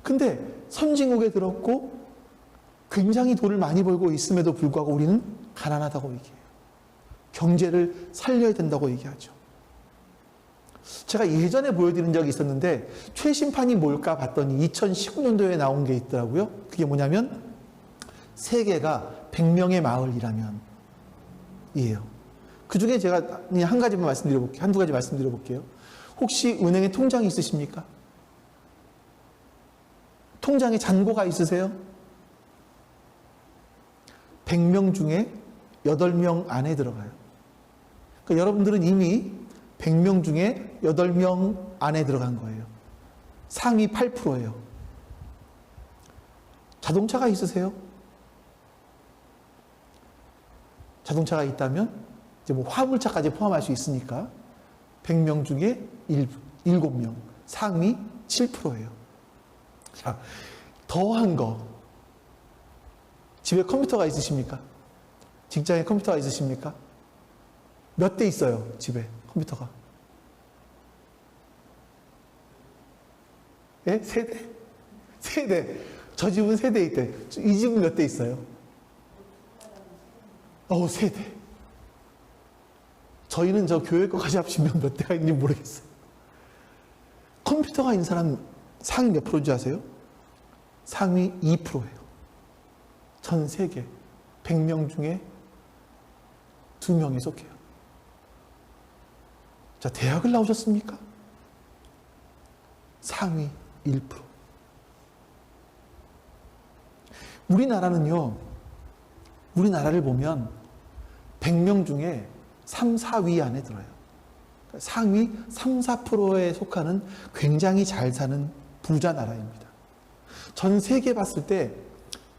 근데 선진국에 들었고 굉장히 돈을 많이 벌고 있음에도 불구하고 우리는 가난하다고 얘기해요. 경제를 살려야 된다고 얘기하죠. 제가 예전에 보여드린 적이 있었는데 최신판이 뭘까 봤더니 2019년도에 나온 게 있더라고요. 그게 뭐냐면 세계가 100명의 마을이라면 이에요. 그 중에 제가 그냥 한두 가지 말씀드려볼게요. 혹시 은행에 통장이 있으십니까? 통장에 잔고가 있으세요? 100명 중에 8명 안에 들어가요. 그러니까 여러분들은 이미 100명 중에 8명 안에 들어간 거예요. 상위 8%예요. 자동차가 있으세요? 자동차가 있다면 이제 뭐 화물차까지 포함할 수 있으니까 100명 중에 7명, 상위 7%예요. 자, 더한 거. 집에 컴퓨터가 있으십니까? 직장에 컴퓨터가 있으십니까? 몇 대 있어요, 집에 컴퓨터가? 예? 3대? 3대. 저 집은 3대 있대. 이 집은 몇 대 있어요? 3대. 저희는 저 교회 거까지 합치면 몇 대가 있는지 모르겠어요. 컴퓨터가 있는 사람 상위 몇 프로인지 아세요? 상위 2%예요. 전 세계 100명 중에 2명이 속해요. 자, 대학을 나오셨습니까? 상위 1%. 우리나라는요, 우리나라를 보면 100명 중에 3, 4위 안에 들어요. 상위 3, 4%에 속하는 굉장히 잘 사는 부자 나라입니다. 전 세계 봤을 때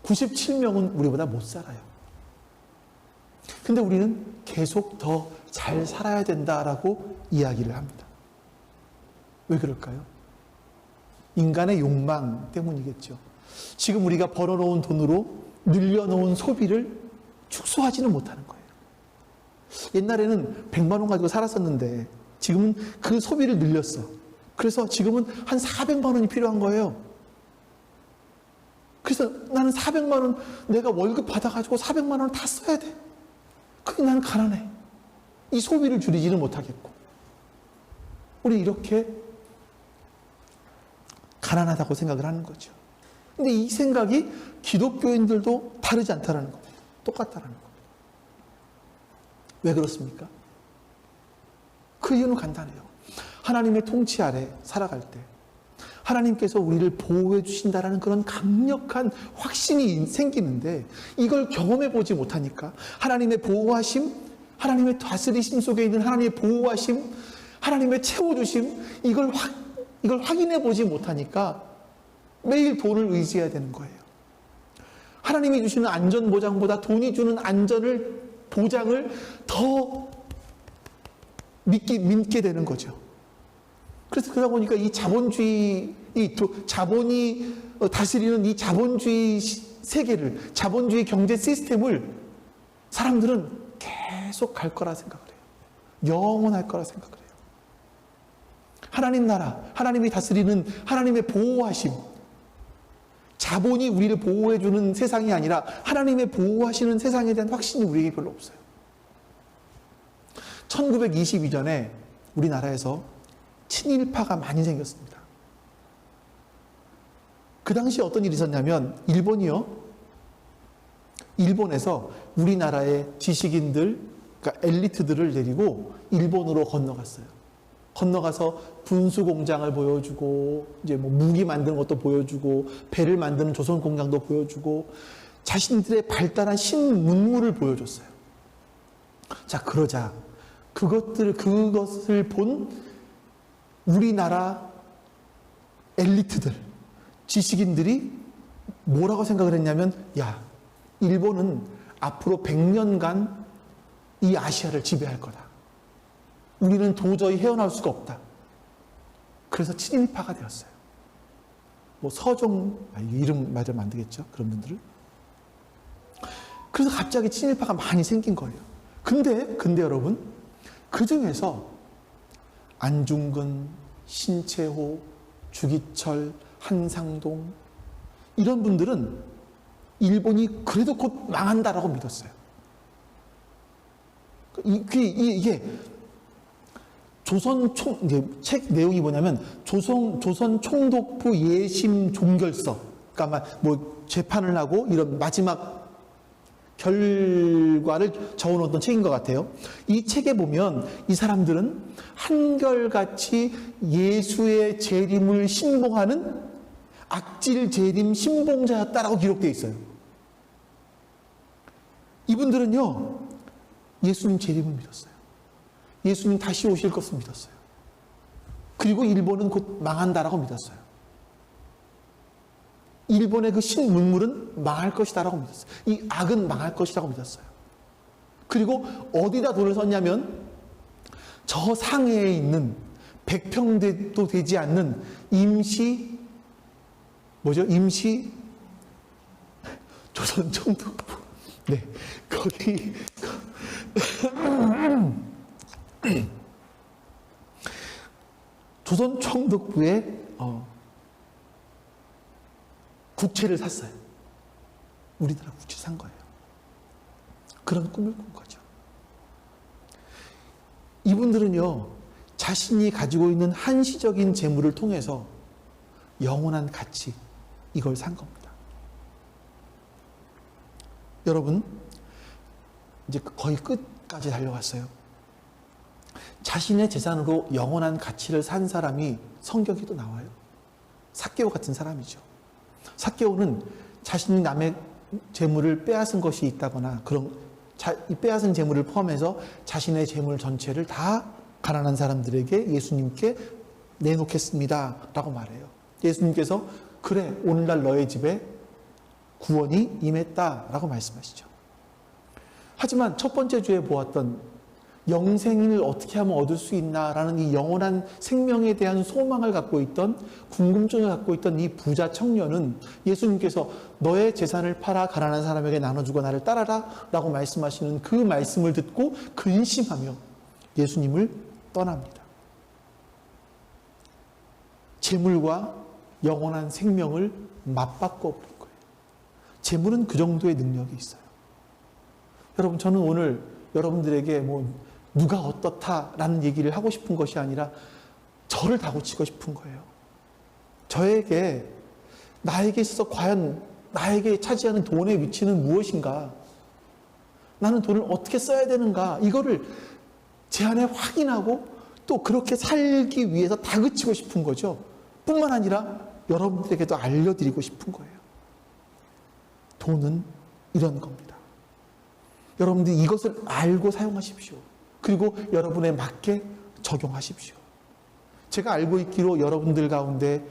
97명은 우리보다 못 살아요. 근데 우리는 계속 더 잘 살아야 된다라고 이야기를 합니다. 왜 그럴까요? 인간의 욕망 때문이겠죠. 지금 우리가 벌어놓은 돈으로 늘려놓은 소비를 축소하지는 못하는 거예요. 옛날에는 100만 원 가지고 살았었는데 지금은 그 소비를 늘렸어. 그래서 지금은 한 400만 원이 필요한 거예요. 그래서 나는 400만 원 내가 월급 받아가지고 400만 원을 다 써야 돼. 그게 나는 가난해. 이 소비를 줄이지는 못하겠고. 우리 이렇게 가난하다고 생각을 하는 거죠. 근데 이 생각이 기독교인들도 다르지 않다라는 겁니다. 똑같다라는 겁니다. 왜 그렇습니까? 그 이유는 간단해요. 하나님의 통치 아래 살아갈 때 하나님께서 우리를 보호해 주신다라는 그런 강력한 확신이 생기는데 이걸 경험해 보지 못하니까 하나님의 보호하심, 하나님의 다스리심 속에 있는 하나님의 보호하심, 하나님의 채워주심 이걸 확인해 보지 못하니까 매일 돈을 의지해야 되는 거예요. 하나님이 주시는 안전보장보다 돈이 주는 보장을 더 믿게 되는 거죠. 그래서 그러다 보니까 이 자본주의, 자본이 다스리는 이 자본주의 세계를, 자본주의 경제 시스템을 사람들은 계속 갈 거라 생각을 해요. 영원할 거라 생각을 해요. 하나님 나라, 하나님이 다스리는 하나님의 보호하심, 자본이 우리를 보호해주는 세상이 아니라 하나님의 보호하시는 세상에 대한 확신이 우리에게 별로 없어요. 1922년에 우리나라에서 친일파가 많이 생겼습니다. 그 당시 어떤 일이 있었냐면 일본에서 우리나라의 지식인들, 그러니까 엘리트들을 데리고 일본으로 건너갔어요. 건너가서 분수 공장을 보여주고 이제 뭐 무기 만드는 것도 보여주고 배를 만드는 조선 공장도 보여주고 자신들의 발달한 신문물을 보여줬어요. 자, 그러자 그것을 본 우리나라 엘리트들, 지식인들이 뭐라고 생각을 했냐면, 야, 일본은 앞으로 100년간 이 아시아를 지배할 거다. 우리는 도저히 헤어나올 수가 없다. 그래서 친일파가 되었어요. 뭐 이름 말하면 안 되겠죠, 그런 분들을. 그래서 갑자기 친일파가 많이 생긴 거예요. 근데 여러분, 그 중에서 안중근, 신채호, 주기철, 한상동 이런 분들은 일본이 그래도 곧 망한다라고 믿었어요. 이게 책 내용이 뭐냐면 조선 총독부 예심 종결서, 그러니까 뭐 재판을 하고 이런 마지막 결과를 적어놓은 책인 것 같아요. 이 책에 보면 이 사람들은 한결같이 예수의 재림을 신봉하는 악질 재림 신봉자였다라고 기록되어 있어요. 이분들은요, 예수님 재림을 믿었어요. 예수님 다시 오실 것을 믿었어요. 그리고 일본은 곧 망한다라고 믿었어요. 일본의 그 신문물은 망할 것이다라고 믿었어요. 이 악은 망할 것이라고 믿었어요. 그리고 어디다 돈을 썼냐면 저 상해에 있는 100평도 되지 않는 임시 조선 총독부. 네, 거기 조선 총독부에 국채를 샀어요. 우리나라 국채 산 거예요. 그런 꿈을 꾼 거죠. 이분들은요, 자신이 가지고 있는 한시적인 재물을 통해서 영원한 가치, 이걸 산 겁니다. 여러분, 이제 거의 끝까지 달려갔어요. 자신의 재산으로 영원한 가치를 산 사람이 성경에도 나와요. 삭개오 같은 사람이죠. 삭개오는 자신이 남의 재물을 빼앗은 것이 있다거나 이 빼앗은 재물을 포함해서 자신의 재물 전체를 다 가난한 사람들에게 예수님께 내놓겠습니다 라고 말해요. 예수님께서 그래 오늘날 너의 집에 구원이 임했다 라고 말씀하시죠. 하지만 첫 번째 주에 보았던 영생을 어떻게 하면 얻을 수 있나라는 이 영원한 생명에 대한 소망을 갖고 있던, 궁금증을 갖고 있던 이 부자 청년은 예수님께서 너의 재산을 팔아 가난한 사람에게 나눠주고 나를 따라라 라고 말씀하시는 그 말씀을 듣고 근심하며 예수님을 떠납니다. 재물과 영원한 생명을 맞바꿔 버린 거예요. 재물은 그 정도의 능력이 있어요. 여러분, 저는 오늘 여러분들에게 누가 어떻다라는 얘기를 하고 싶은 것이 아니라 저를 다고치고 싶은 거예요. 나에게 있어서 과연 나에게 차지하는 돈의 위치는 무엇인가? 나는 돈을 어떻게 써야 되는가? 이거를 제 안에 확인하고 또 그렇게 살기 위해서 다그치고 싶은 거죠. 뿐만 아니라 여러분들에게도 알려드리고 싶은 거예요. 돈은 이런 겁니다. 여러분들이 이것을 알고 사용하십시오. 그리고 여러분에 맞게 적용하십시오. 제가 알고 있기로 여러분들 가운데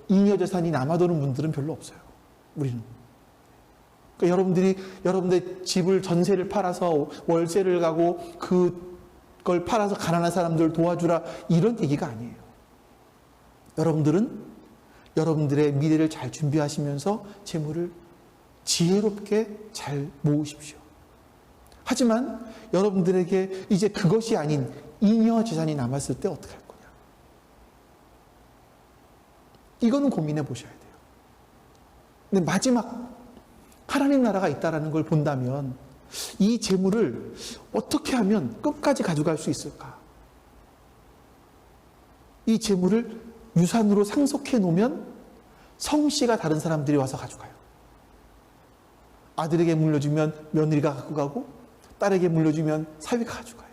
잉여 재산이 남아도는 분들은 별로 없어요. 우리는. 그러니까 여러분들의 집을 전세를 팔아서 월세를 가고 그걸 팔아서 가난한 사람들 도와주라 이런 얘기가 아니에요. 여러분들은 여러분들의 미래를 잘 준비하시면서 재물을 지혜롭게 잘 모으십시오. 하지만 여러분들에게 이제 그것이 아닌 잉여 재산이 남았을 때 어떻게 할 거냐? 이거는 고민해 보셔야 돼요. 근데 마지막 하나님 나라가 있다는 걸 본다면 이 재물을 어떻게 하면 끝까지 가져갈 수 있을까? 이 재물을 유산으로 상속해 놓으면 성씨가 다른 사람들이 와서 가져가요. 아들에게 물려주면 며느리가 갖고 가고 딸에게 물려주면 사위가 가져가요.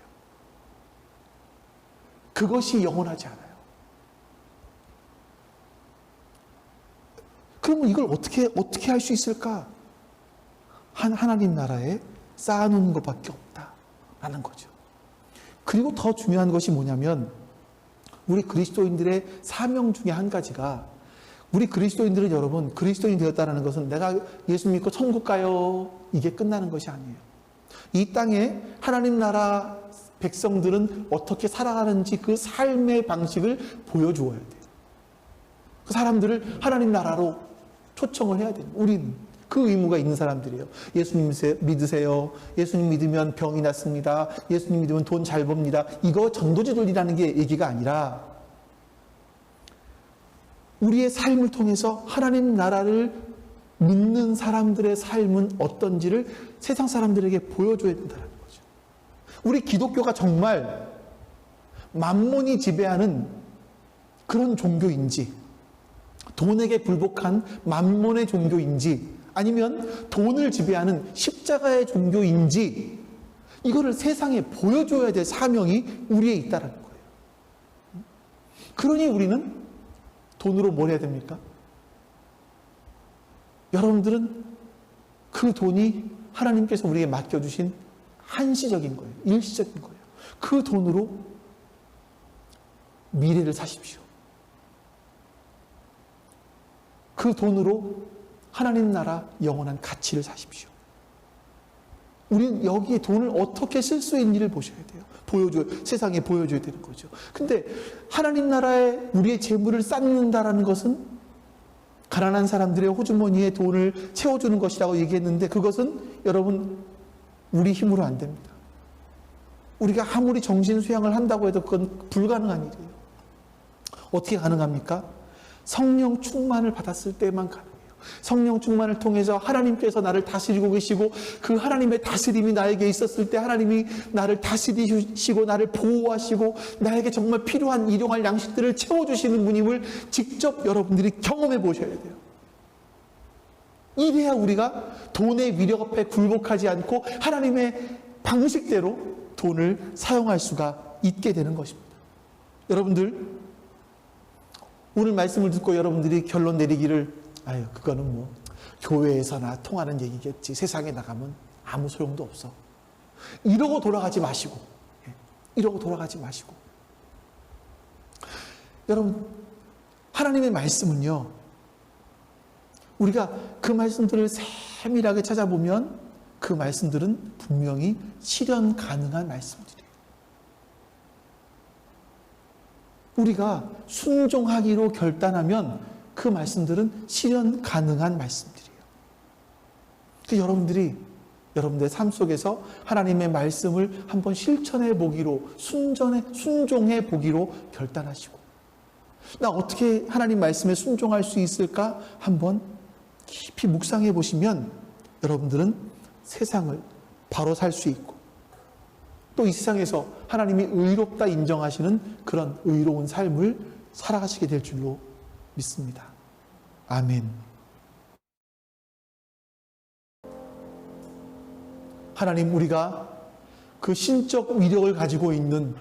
그것이 영원하지 않아요. 그러면 이걸 어떻게 할 수 있을까? 하나님 나라에 쌓아놓는 것밖에 없다라는 거죠. 그리고 더 중요한 것이 뭐냐면 우리 그리스도인들의 사명 중에 한 가지가, 우리 그리스도인들은 여러분, 그리스도인이 되었다는 것은 내가 예수 믿고 천국 가요 이게 끝나는 것이 아니에요. 이 땅에 하나님 나라 백성들은 어떻게 살아가는지 그 삶의 방식을 보여주어야 돼요. 그 사람들을 하나님 나라로 초청을 해야 돼요. 우리는 그 의무가 있는 사람들이에요. 예수님 믿으세요. 예수님 믿으면 병이 낫습니다. 예수님 믿으면 돈 잘 법니다. 이거 전도지돌이라는 게 얘기가 아니라 우리의 삶을 통해서 하나님 나라를 믿는 사람들의 삶은 어떤지를 세상 사람들에게 보여줘야 된다는 거죠. 우리 기독교가 정말 만몬이 지배하는 그런 종교인지, 돈에게 굴복한 만몬의 종교인지, 아니면 돈을 지배하는 십자가의 종교인지, 이거를 세상에 보여줘야 될 사명이 우리에 있다는 거예요. 그러니 우리는 돈으로 뭘 해야 됩니까? 여러분들은 그 돈이 하나님께서 우리에게 맡겨주신 한시적인 거예요. 일시적인 거예요. 그 돈으로 미래를 사십시오. 그 돈으로 하나님 나라 영원한 가치를 사십시오. 우리는 여기에 돈을 어떻게 쓸 수 있는지를 보셔야 돼요. 세상에 보여줘야 되는 거죠. 근데 하나님 나라에 우리의 재물을 쌓는다라는 것은 가난한 사람들의 호주머니에 돈을 채워주는 것이라고 얘기했는데, 그것은 여러분 우리 힘으로 안 됩니다. 우리가 아무리 정신 수양을 한다고 해도 그건 불가능한 일이에요. 어떻게 가능합니까? 성령 충만을 받았을 때만 가능해요. 성령 충만을 통해서 하나님께서 나를 다스리고 계시고, 그 하나님의 다스림이 나에게 있었을 때 하나님이 나를 다스리시고 나를 보호하시고 나에게 정말 필요한 일용할 양식들을 채워주시는 분임을 직접 여러분들이 경험해 보셔야 돼요. 이래야 우리가 돈의 위력 앞에 굴복하지 않고 하나님의 방식대로 돈을 사용할 수가 있게 되는 것입니다. 여러분들, 오늘 말씀을 듣고 여러분들이 결론 내리기를 그거는 뭐 교회에서나 통하는 얘기겠지, 세상에 나가면 아무 소용도 없어, 이러고 돌아가지 마시고, 이러고 돌아가지 마시고, 여러분, 하나님의 말씀은요, 우리가 그 말씀들을 세밀하게 찾아보면 그 말씀들은 분명히 실현 가능한 말씀들이에요. 우리가 순종하기로 결단하면 그 말씀들은 실현 가능한 말씀들이에요. 그래서 여러분들의 삶 속에서 하나님의 말씀을 한번 실천해 보기로, 순종해 보기로 결단하시고, 나 어떻게 하나님 말씀에 순종할 수 있을까 한번 깊이 묵상해 보시면 여러분들은 세상을 바로 살 수 있고, 또 이 세상에서 하나님이 의롭다 인정하시는 그런 의로운 삶을 살아가시게 될 줄로 믿습니다. 아멘. 하나님, 우리가 그 신적 위력을 가지고 있는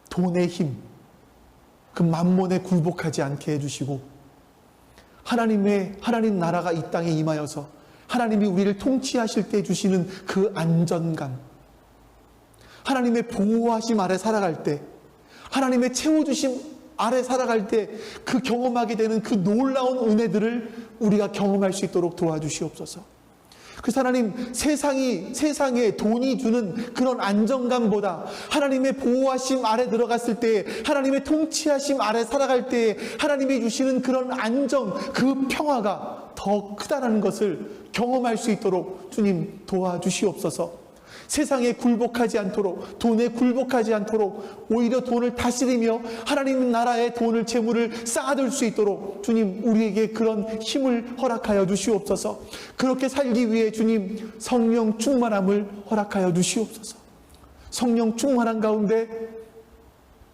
돈의 힘, 그 만몬에 굴복하지 않게 해주시고, 하나님 나라가 이 땅에 임하여서 하나님이 우리를 통치하실 때 주시는 그 안전감, 하나님의 보호하심 아래 살아갈 때, 하나님의 채워주심 아래 살아갈 때 그 경험하게 되는 그 놀라운 은혜들을 우리가 경험할 수 있도록 도와주시옵소서. 그래서 하나님, 세상에 돈이 주는 그런 안정감보다 하나님의 보호하심 아래 들어갔을 때, 하나님의 통치하심 아래 살아갈 때 하나님이 주시는 그런 안정, 그 평화가 더 크다는 것을 경험할 수 있도록 주님 도와주시옵소서. 세상에 굴복하지 않도록, 돈에 굴복하지 않도록, 오히려 돈을 다스리며 하나님 나라의 돈을, 재물을 쌓아둘 수 있도록 주님 우리에게 그런 힘을 허락하여 주시옵소서. 그렇게 살기 위해 주님 성령 충만함을 허락하여 주시옵소서. 성령 충만한 가운데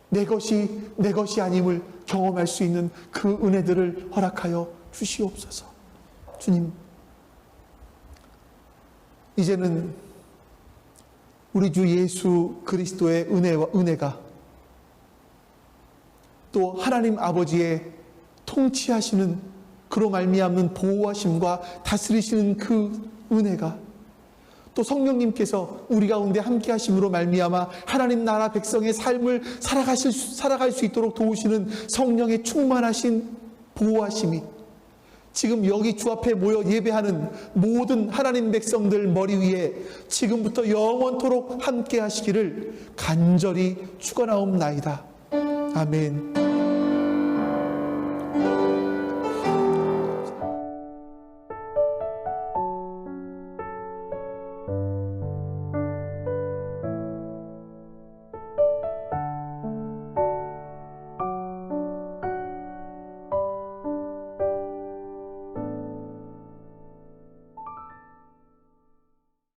내 것이 아님을 경험할 수 있는 그 은혜들을 허락하여 주시옵소서. 주님, 이제는 우리 주 예수 그리스도의 은혜가, 또 하나님 아버지의 통치하시는, 그로 말미암는 보호하심과 다스리시는 그 은혜가, 또 성령님께서 우리 가운데 함께 하심으로 말미암아 하나님 나라 백성의 삶을 살아갈 수 있도록 도우시는 성령의 충만하신 보호하심이 지금 여기 주 앞에 모여 예배하는 모든 하나님 백성들 머리 위에 지금부터 영원토록 함께 하시기를 간절히 축원하옵나이다. 아멘.